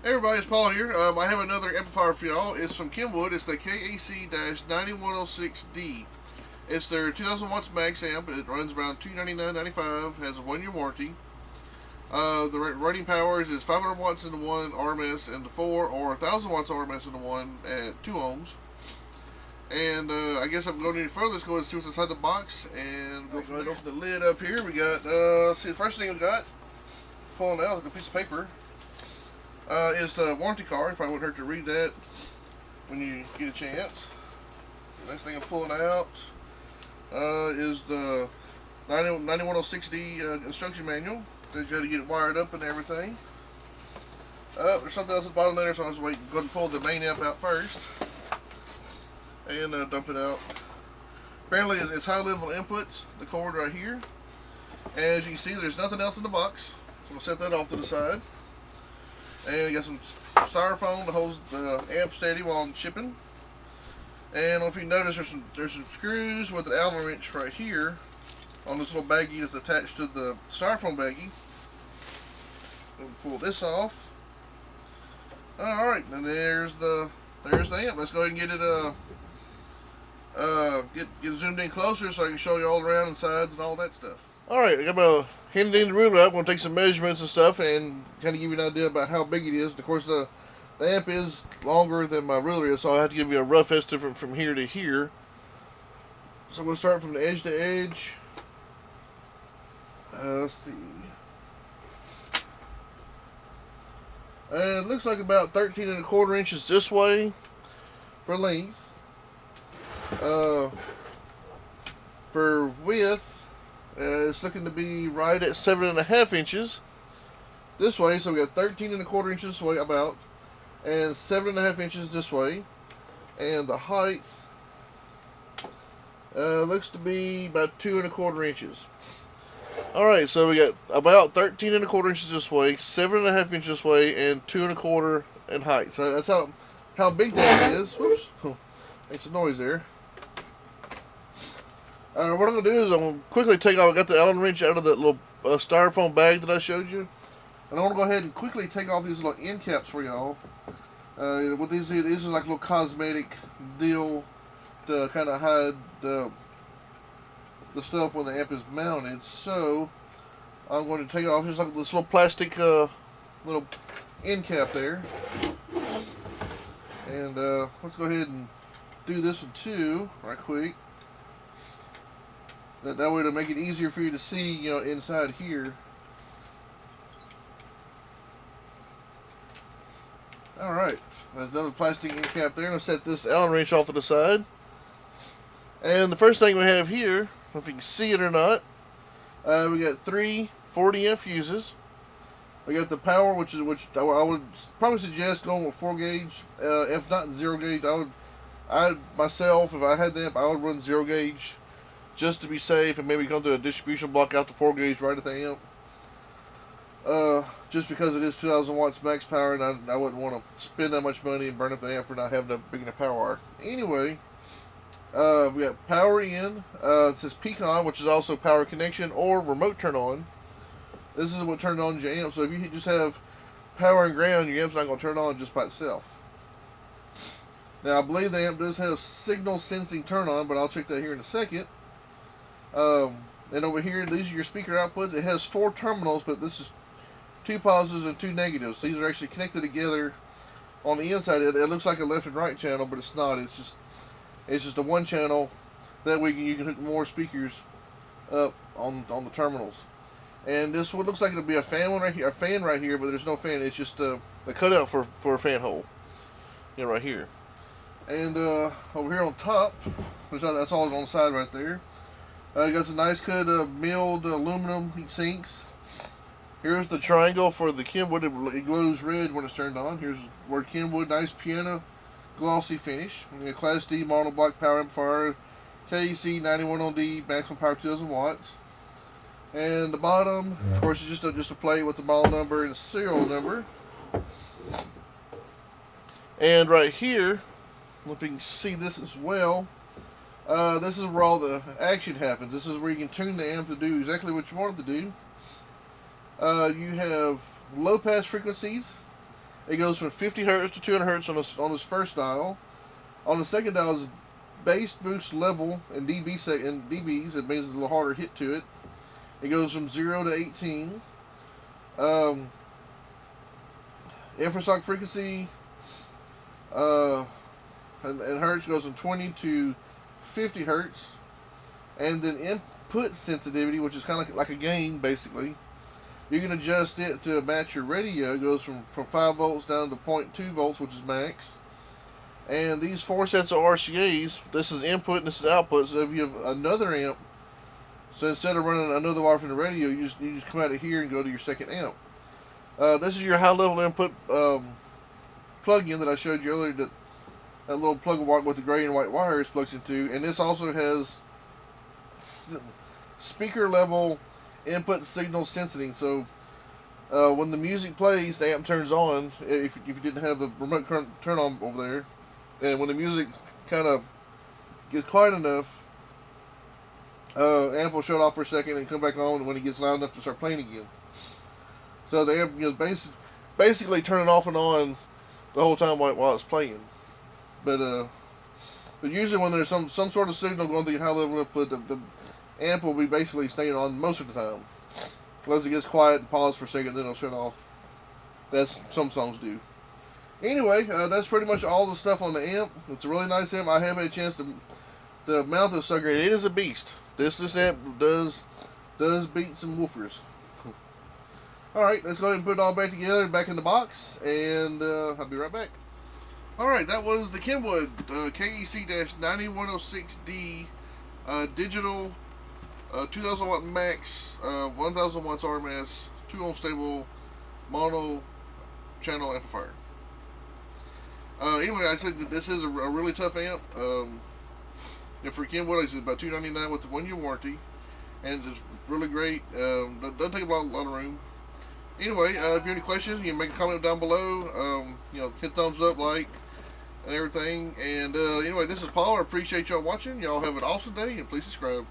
Hey everybody, it's Paul here. I have another amplifier for y'all. It's from Kenwood. It's the KAC-9106D. It's their 2000 watts max amp. It runs around $299.95. Has a 1-year warranty. The rating powers is 500 watts into one RMS into 4, or 1000 watts RMS into one at 2 ohms. And I guess I'm going any further. Let's go ahead and see what's inside the box and go ahead and open the lid up here. We got, let's see, the first thing we got, pulling out like a piece of paper. Is the warranty card. Probably wouldn't hurt to read that when you get a chance. The next thing I'm pulling out is the 9106D instruction manual. Tells you how to get it wired up and everything. There's something else at the bottom there, so I was waiting. Go ahead and pull the main amp out first and dump it out. Apparently, it's high level inputs. The cord right here. And as you can see, there's nothing else in the box, so we'll set that off to the side. And we got some styrofoam to hold the amp steady while I'm shipping. And if you notice, there's some screws with an Allen wrench right here on this little baggie that's attached to the styrofoam baggie. We'll pull this off. All right, and there's the amp. Let's go ahead and get it get zoomed in closer so I can show you all around and sides and all that stuff. All right, I got my handy ruler up. I'm going to take some measurements and stuff and kind of give you an idea about how big it is. And of course, the amp is longer than my ruler is, so I'll have to give you a rough estimate from here to here. So we'll start from the edge to edge. Let's see. It looks like about 13¼ inches this way for length. For width, it's looking to be right at 7½ inches this way. So we got 13¼ inches this way about, and 7½ inches this way. And the height looks to be about 2¼ inches. Alright, so we got about 13¼ inches this way, 7½ inches this way, and 2¼ in height. So that's how big that is. Whoops. Makes some noise there. What I'm going to do is I'm going to quickly take off. I got the Allen wrench out of that little styrofoam bag that I showed you. And I want to go ahead and quickly take off these little end caps for y'all. What these is like a little cosmetic deal to kind of hide the stuff when the amp is mounted. So I'm going to take it off. Just like this little plastic little end cap there. And let's go ahead and do this one too, right quick. That way to make it easier for you to see, you know, inside here. Alright, there's another plastic end cap there. I'm going to set this Allen wrench off to the side. And the first thing we have here, I don't know if you can see it or not, we got 3 40-amp fuses. We got the power, which I would probably suggest going with 4 gauge, if not 0 gauge. I myself, if I had the amp, I would run 0 gauge. Just to be safe, and maybe come to a distribution block out to 4 gauge right at the amp. Just because it is 2000 watts max power, and I wouldn't want to spend that much money and burn up the amp for not having a big enough power arc. Anyway, we got power in. It says Pecan, which is also power connection or remote turn on. This is what turned on your amp. So if you just have power and ground, your amp's not going to turn on just by itself. Now I believe the amp does have signal sensing turn on, but I'll check that here in a second. And over here, these are your speaker outputs. It has 4 terminals, but this is 2 positives and 2 negatives. So these are actually connected together on the inside. It looks like a left and right channel, but it's not. It's just a 1 channel. That way you can hook more speakers up on the terminals. And this one looks like it'll be a fan right here, but there's no fan. It's just a cutout for a fan hole. You know, right here. And over here on top, that's all on the side right there. You got some nice cut milled aluminum heat sinks. Here's the triangle for the Kenwood. It glows red when it's turned on. Here's word Kenwood, nice piano glossy finish. And Class D monoblock power amplifier, KAC-9106D, maximum power 2000 watts. And the bottom, of course, is just a plate with the model number and serial number. And right here, I don't know if you can see this as well. This is where all the action happens. This is where you can tune the amp to do exactly what you want it to do. You have low pass frequencies It goes from 50 hertz to 200 hertz on this first dial. On the second dial is bass boost level in dBs. It means a little harder hit to it. It goes from 0 to 18. Infrasonic frequency and hertz goes from 20 to 50 hertz. And then input sensitivity, which is kind of like a gain, basically. You can adjust it to match your radio. It goes from 5 volts down to 0.2 volts, which is max. And these 4 sets of RCAs, this is input and this is output. So if you have another amp, so instead of running another wire from the radio, you just come out of here and go to your second amp. This is your high level input plug-in that I showed you earlier. That little plug with the gray and white wires plugs into, and this also has speaker level input signal sensing. So when the music plays, the amp turns on. If you didn't have the remote turn on over there, and when the music kind of gets quiet enough, amp will shut off for a second and come back on when it gets loud enough to start playing again. So the amp is basically turning off and on the whole time while it's playing. But usually when there's some sort of signal going through high level input, the amp will be basically staying on most of the time. Unless it gets quiet and pause for a second, then it'll shut off. That's some songs do. Anyway, that's pretty much all the stuff on the amp. It's a really nice amp. I have had a chance to mount this sucker. It is a beast. This amp does beat some woofers. Alright, let's go ahead and put it all back together, back in the box, and I'll be right back. Alright, that was the Kenwood KAC-9106D digital 2000 watt max, 1000 watts RMS, 2 ohm stable mono channel amplifier. Anyway, I said that this is a really tough amp. And for Kenwood, I said about $299 with the 1-year warranty, and it's really great. Doesn't take a lot of room. Anyway, if you have any questions, you can make a comment down below. Hit thumbs up, like, and everything. And anyway, this is Paul. I appreciate y'all watching. Y'all have an awesome day, and please subscribe.